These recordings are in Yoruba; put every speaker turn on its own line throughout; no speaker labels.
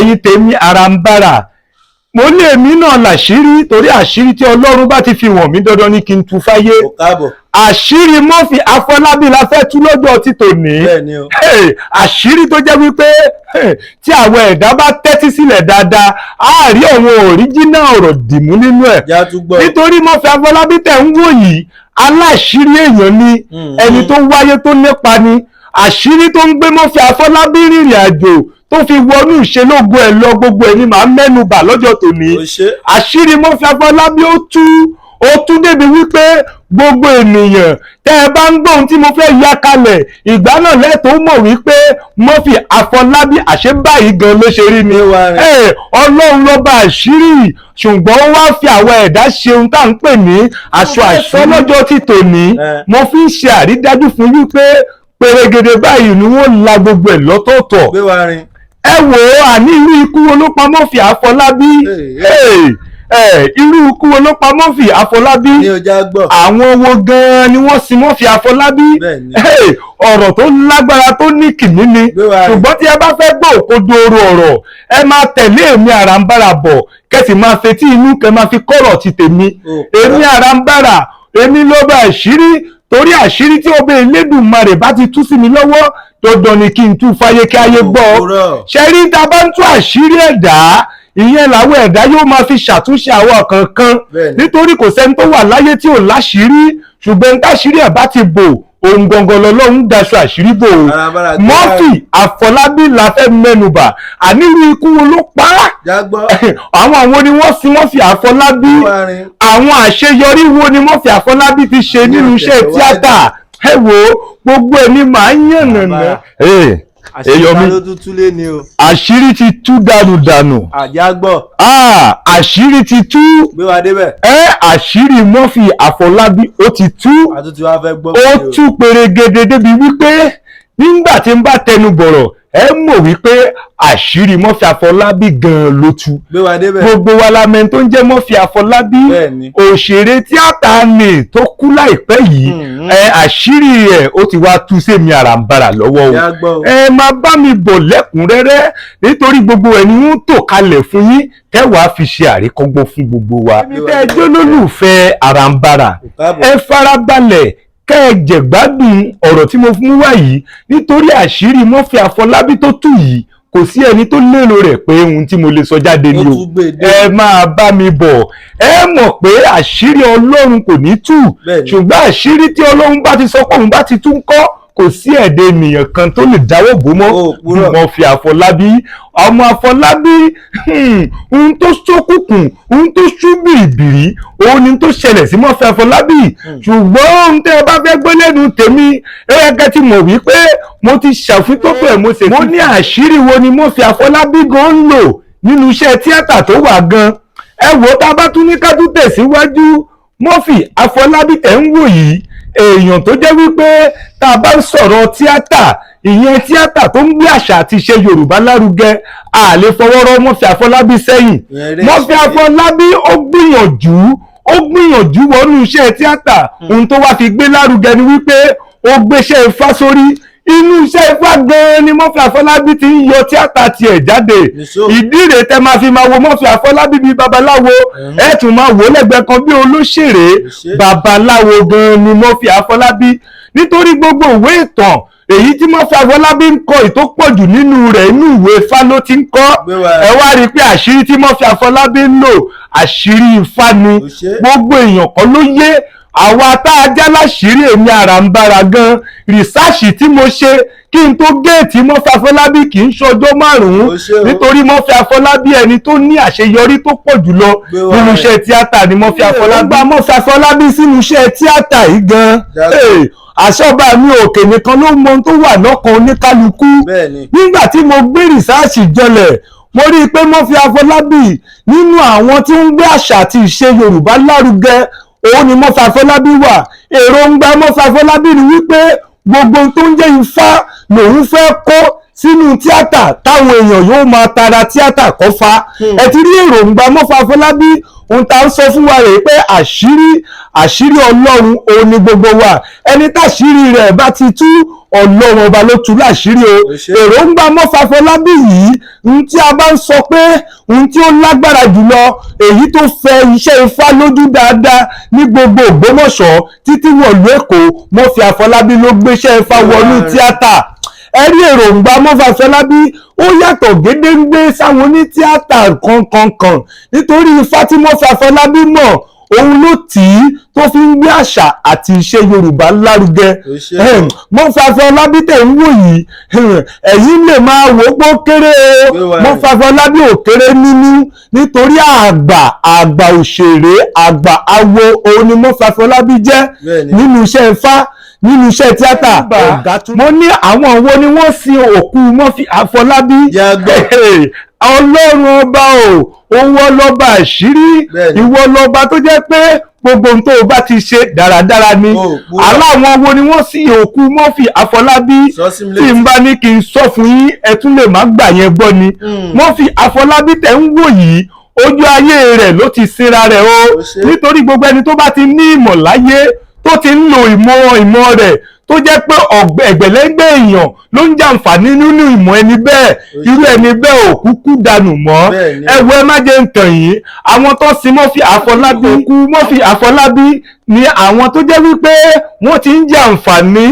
ẹ̀yin tèmi Arambara mo ní èmi náà làṣírí torí àṣírí tí Ọlọ́run bá ti fi wọ̀n mí dandan ní kí n tú fáyé àṣírí Murphy Afọlábí la fẹ́ tú lọ́jọ́ ti tòní àṣírí tó jẹ́ wípé tí àwọn ẹ̀dá bá tẹ́tí sílẹ̀ dáadáa á rí àwọn òríjínà ọ̀rọ̀ dìmú nínú ẹ̀ nítorí Murphy Afọlábí tẹ̀ ń wò yìí aláṣírí èèyàn ni ẹni tó wáyé tó nípa ni àṣírí tó ń gbé Murphy Afọlábí rìnrìn àjò tó fi wọnú ìṣelógo ẹ̀ lọ gbogbo ẹ̀ ni màá mẹ́nu bà lọ́jọ́ tòní àṣírí Murphy Afọlábí ó tú débi wípé gbogbo ènìyàn tẹ́ ẹ bá ń gbọ́ ohun tí mo fẹ́ ya kalẹ̀ ìgbà náà lẹ́tọ̀ọ́ mọ̀ wípé Murphy Afọlábí àṣẹ báyìí gan ló ṣe rí ni Ọlọ́run ló bá àṣírí ṣùgbọ́n ó wá fi àwọn ẹ̀dá ṣe ohun tá à ń pè ní aṣọ àṣọ lọ́jọ́ tí tòní mo fi ń ṣe àrídájú fún wípé pèrègèdè báyìí ni wọ́n la gbogbo ẹ̀ lọ́tọ̀ọ̀tọ̀ ẹ wò ó àní irú ikú wo ló pa Murphy Afọlábí irú ikú wo ló pa Murphy Afọlábí àwọn wo gan-an ni wọ́n sin Murphy Afọlábí ọ̀rọ̀ tó lágbára tó ní kìmí ni ṣùgbọ́n tí ẹ bá fẹ́ gbọ́ òkodoro ọ̀rọ̀ ẹ máa tẹ̀lé èmi Arambara bọ̀ kẹ́sì máa fetí inú kẹ́ máa fi kọ́rọ̀ ti tèmi èmi Arambara èmi ló bá àṣírí torí àṣírí tí ọba Elédùmarè bá ti tú sí mi lọ́wọ́ dandan ni kí n tú fáyé kí ayé gbọ́ ṣe rí tá a bá ń tú àṣírí ẹ̀dá ìyẹn làwọn ẹ̀dá yóò máa fi ṣàtúnṣe àwọn kankan nítorí kò sẹ́ni tó wà láyé tí ò láṣírí ṣùgbọ́n táṣírí ẹ̀ bá ti bò ohun gangan lọ́lọ́run daṣọ àṣírí bò ó Murphy Afọlábí la fẹ́ mẹ́nubà àníwí ikú wo ló pa á àwọn ni wọ́n sin Murphy Afọlábí àwọn àṣeyọrí wo ni Murphy Afọlábí ti ṣe nínú iṣẹ́ tíátà ẹ wo gbogbo ẹni màá yànnàná àṣírí ti tú dànù àṣírí ti tú àṣírí Murphy Afọlábí ó ti tú ó tú pèrègèdè débi wípé nígbà tí n bá tẹnu bọ̀rọ̀ ẹ mọ̀ wípé àṣírí Murphy Afọlábí gan-an ló tú gbogbo wa la mẹ́ni tó ń jẹ́ Murphy Afọlábí òṣèré tíátà ni tó kú láìpẹ́ yìí àṣírí ẹ̀ ó ti wá tú sẹ́mi Arambara lọ́wọ́ o ẹ máa bá mi bọ̀ lẹ́kùnrẹ́rẹ́ nítorí gbogbo ẹni wọ́n tò kalẹ̀ fún yín tẹ́wàá fi ṣe àríkọ́gbọ́n fún gbogbo wa ẹ jẹ́ olólùfẹ́ Arambara ẹ farabalẹ̀ kẹ́ẹ̀jẹ̀ gbádùn ọ̀rọ̀ tí mo fún wá yìí nítorí àṣírí Murphy Afọlábí tó tú yìí kò sí ẹni tó lérò rẹ̀ pé ohun tí mo lè sọ jáde ni o ẹ máa bá mi bọ̀ ẹ mọ̀ pé àṣírí Ọlọ́run kò ní tú ṣùgbọ́n àṣírí tí Ọlọ́run bá ti sọ pé òun bá ti tún kọ́ kò sí ẹ̀dá ènìyàn kan tó lè dáwọ́ bò mọ́ Murphy Afọlábí ọmọ Afọlábí ohun tó ṣókùnkùn ohun tó ṣú bìrìbìrì òun ni tó ṣẹlẹ̀ sí Murphy Afọlábí ṣùgbọ́n ohun tẹ́ ẹ bá fẹ́ gbé lẹ́nu tèmi ẹ̀yẹ́gẹ́ ti mọ̀ wípé mo ti ṣàfitọ́pọ̀ ẹ̀ mo ní àṣírí wo ni Murphy Afọlábí gan ń lò nínú iṣẹ́ tíátà tó wà gan ẹ wò tá a bá tún ní ká tún tẹ̀síwájú Murphy Afọlábí tẹ̀ ń wò yìí èèyàn tó jẹ́ wípé tá a bá ń sọ̀rọ̀ tíátà ìyẹn tíátà tó ń gbé àṣà àti ìṣe Yorùbá lárugẹ a lè fọwọ́rọ́ Murphy Afọlábí sẹ́yìn Murphy Afọlábí ó gbìyànjú wọnú iṣẹ́ tíátà ohun tó wá fi gbé lárugẹ ni wípé ó gbéṣẹ́ Ifá sórí inú iṣẹ́ Ifá gan-an ni Murphy Afọlábí ti ń yọ tíátà tiẹ̀ jáde ìdí rèé tẹ́ máa fi máa wo Murphy Afọlábí bíi babaláwo ẹ tún máa wò lẹ́gbẹ̀ẹ́ kan bí olóṣèré babaláwo gan-an ni Murphy Afọlábí nítorí gbogbo ìwé ìtàn èyí tí Murphy Afọlábí ń kọ ìtó pọ̀jù nínú rẹ̀ inú ìwé Ifá ló ti ń kọ́ ẹ wá rí i pé àṣírí tí Murphy Afọlábí ń lò àṣírí Ifá ni gbogbo èèyàn kan ló yé àwa tá a já láṣìírí èmi Arambara gan rìsáàṣì tí mo ṣe kí n tó géètì Murphy Afọlábí kì í ṣọjọ́ márùn-ún nítorí Murphy Afọlábí ẹni tó ní àṣeyọrí tó pọ̀ jùlọ nínú iṣẹ́ tíátà ni Murphy Afọlábí gba Murphy Afọlábí sínú iṣẹ́ tíátà yìí gan àṣọba mi òkè nìkan ló mọ ohun tó wà lọ́kàn oníkálukú nígbà tí mo gbé rìsáàṣì jọlẹ̀ mo rí i pé Murphy Afọlábí nínú àwọn tí ń gbé àṣà àti ìṣe Yorùbá lárugẹ òun ni Murphy Afọlábí wà èròǹgbà Murphy Afọlábí ni wípé gbogbo tó ń jẹ́ Ifá lòun fẹ́ kó sínú tíátà táwọn èèyàn yóò máa tara tíátà kọ́fà. Ẹ ti rí èròǹgbà Murphy Afọlábí. Ohun tá ń sọ fún wa rèé pé àṣírí Ọlọ́run òun ni gbogbo wa. Ẹni táṣírí rẹ̀ bá ti tú, Ọlọ́run ọba ló tú láṣírí o. Èròǹgbà Murphy Afọlábí yìí, ohun tí a bá ń sọ pé ohun tí ó lágbára jùlọ, èyí tó fẹ́ iṣẹ́ Ifá lójú dáadáa ní gbogbo Ògbómọ̀ṣọ́ títí wọ̀lú Èkó, Murphy Afọlábí ló gbéṣẹ́ Ifá wọnú tíátà. Ẹ rí èròǹgbà Murphy Afọlábí, ó yàtọ̀ gédéǹgbé sáwọn onítíátà kankankan nítorí Ifá tí Murphy Afọlábí mọ̀, òun ló tì í tó fi ń gbé àṣà àti ìṣe Yorùbá lárugẹ. Murphy Afọlábí tẹ̀ ń wò yìí, ẹ̀yin lè máa wò ó pé ó kéré o. Murphy Afọlábí ò kéré nínú nítorí àgbà òṣèré, àgbà awo òun ni Murphy Afọlábí jẹ́ nínú iṣẹ́ Ifá, nínú iṣẹ́ tíátà. Mo ní àwọn wo ni wọ́n sin òkú Murphy Afọlábí? Ọlọ́run ọba o, owó lọ́ba àṣírí, ìwọ lọ́ba tó jẹ́ pé gbogbo ohun tó o bá ti ṣe dáradára ni. Aláwọn wo ni wọ́n sin òkú Murphy Afọlábí? Tí n bá ní kí n sọ fún yín, ẹ tún lè má gbà yẹn gbọ́ ni. Murphy Afọlábí tẹ̀ ń wò yìí, ojú ayé rẹ̀ ló ti sinra rẹ̀ o. Nítorí gbogbo ẹni tó bá ti ní ìmọ̀ láyé, tó ti ń lo ìmọ̀ rẹ̀, tó jẹ́ pé ẹgbẹ̀lẹ́gbẹ̀ èèyàn ló ń jàǹfààní nínú ìmọ̀ ẹni bẹ́ẹ̀, irú ẹni bẹ́ẹ̀ ò kúkú dànù mọ́. Ẹ má jẹ́ ń tàn yín, àwọn tó sin Murphy Afọlábí, òkú Murphy Afọlábí ni àwọn tó jẹ́ wípé wọ́n ti ń jàǹfààní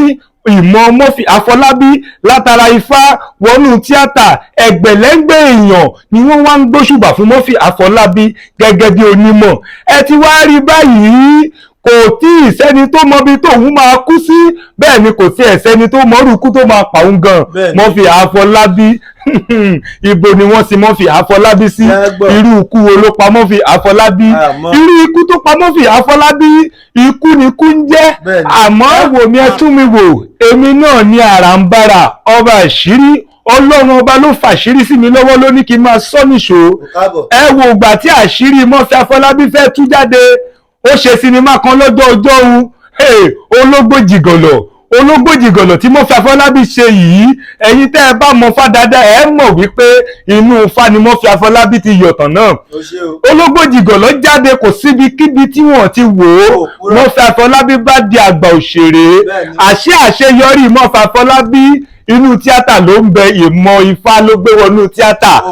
ìmọ̀ Murphy Afọlábí látara Ifá wọnú tíátà. Ẹgbẹ̀lẹ́gbẹ̀ èèyàn ni wọ́n wá ń gbóṣùbà fún Murphy Afọlábí gẹ́gẹ́ bí onímọ̀. Ẹ ti wá rí báyìí, kò tí ì sẹ́ni tó mọ bí tóun máa kú sí, bẹ́ẹ̀ ni kò sí ẹ̀sẹ́ni tó mọ orúkú tó máa pa òun gan. Murphy Afọlábí, ibo ni wọ́n sin Murphy Afọlábí sí? Irú ikú wo ló pa Murphy Afọlábí? Irú ikú tó pa Murphy Afọlábí, ikú ni ikú ń jẹ́. Àmọ́ wò mí, ẹ tún mi wò, èmi náà ní àràǹbarà, ọba àṣírí. Ọlọ́run ọba ló fàṣírí sí mi lọ́wọ́, ló ní kí n máa sọ nìṣó. Ẹ wo ìgbà tí àṣírí Murphy Afọlábí fẹ́ tú jáde, ó ṣe sinimá kan lọ́jọ́ ọjọ́rú, ológbòjìgọ̀lọ̀ tí Murphy Afọlábí ṣe yìí. Ẹ̀yin tẹ́ ẹ bá mọ Ifá dáadáa, ẹ mọ̀ wípé inú Ifá ni Murphy Afọlábí ti yọ̀tàn náà. Ológbòjìgọ̀lọ̀ jáde, kò síbikíbi tí wọ́n ti wò ó, Murphy Afọlábí bá di àgbà òṣèré. Àṣeyọrí Murphy Afọlábí inú tíátà ló ń bẹ, ìmọ̀ Ifá ló gbé wọnú tíátà.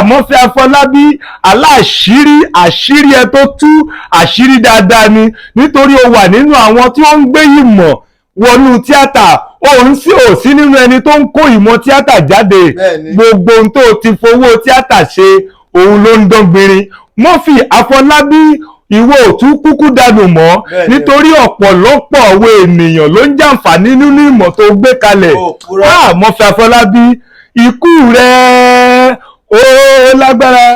Murphy Afọlábí àṣírí ẹ tó tú àṣírí dáadáa ni, nítorí o wà nínú àwọn tí wọ́n ń gbé ìmọ̀ wọnú tíátà. Òun sì ò sí nínú ẹni tó ń kó ìmọ̀ tíátà jáde. Gbogbo ohun tó ti fowó tíátà ṣe, òun ló ń dán gbinrin. Murphy Afọlábí, ìwọ ò tún kúkú dànù mọ́, nítorí ọ̀pọ̀lọpọ̀ àwọn ènìyàn ló ń jàǹfààní nínú ìmọ̀ tó gbé kalẹ̀. Murphy Afọlábí, ikú rẹ̀ ó lágbára.